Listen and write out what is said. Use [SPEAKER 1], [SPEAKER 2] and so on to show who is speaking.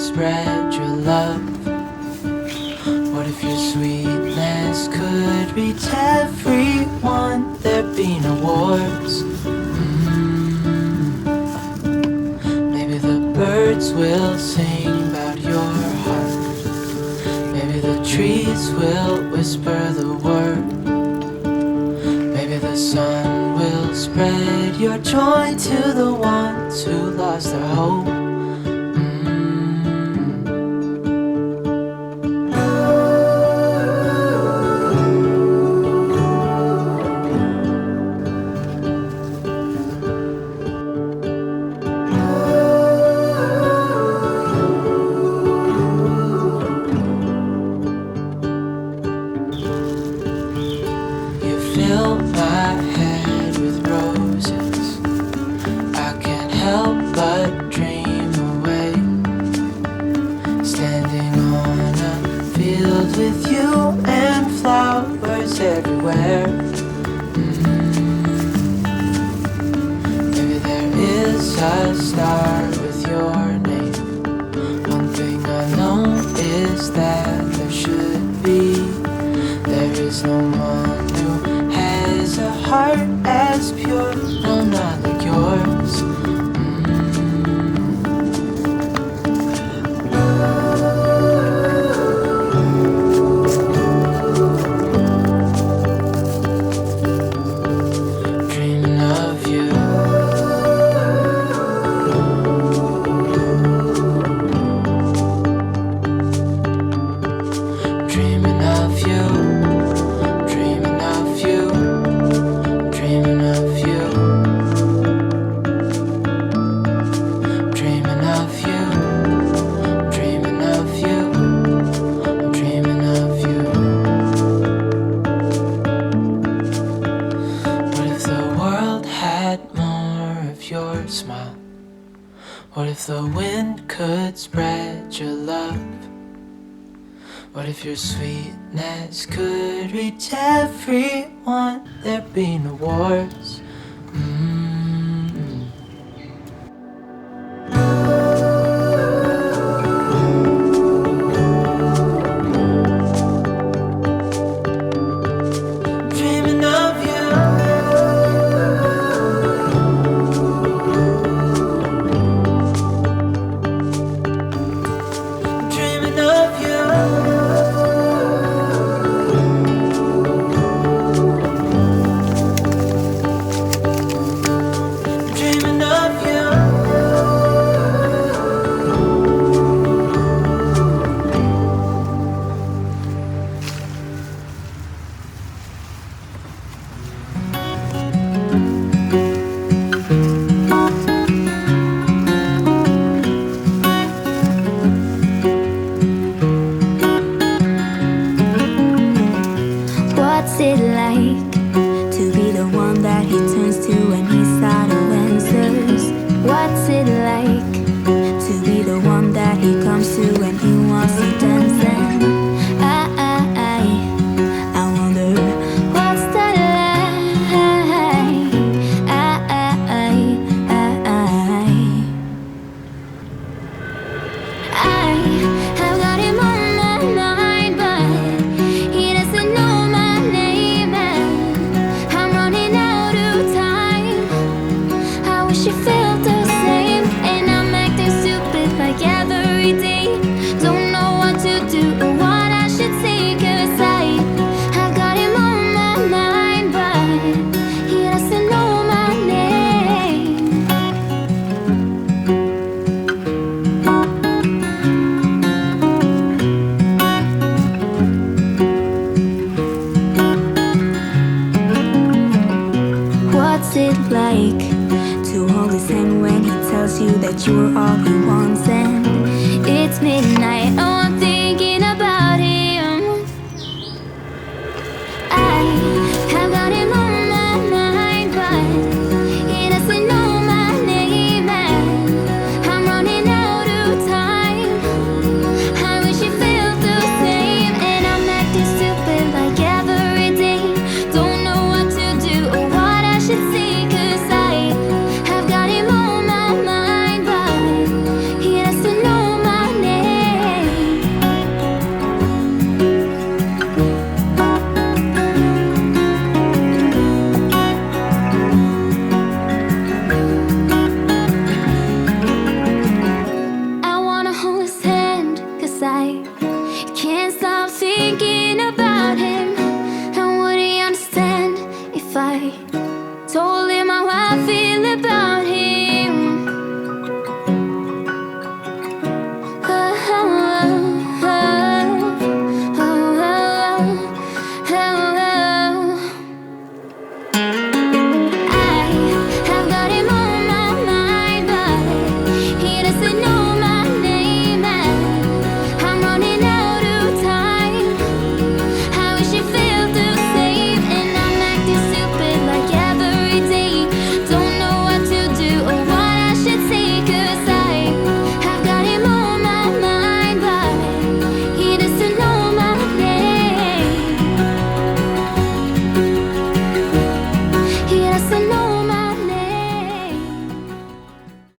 [SPEAKER 1] spread your love? What if your sweetness could reach everyone? There'd be no wars. Maybe the birds will sing about your heart. Maybe the trees will whisper the word. Maybe the sun will spread your joy to the ones who lost their hope. Fill my head with roses. I can't help but dream away, standing on a field with you and flowers everywhere. Maybe there is a star with your name. One thing I know is that there should be. There is no one who has a heart as pure, no, not like yours. Dreaming of you. Dreaming of you. Dreaming of you. Dreaming of you. Dreaming of you. Dreaming of you. Dreaming of you. What if the world had more of your smile? What if the wind could spread your love? What if your sweetness could reach everyone? There'd be no wars. Dreaming of you. Dreaming of you. Dreaming of you.
[SPEAKER 2] What's it like to be the one that he turns to when he's out of answers? What's it like to be the one that he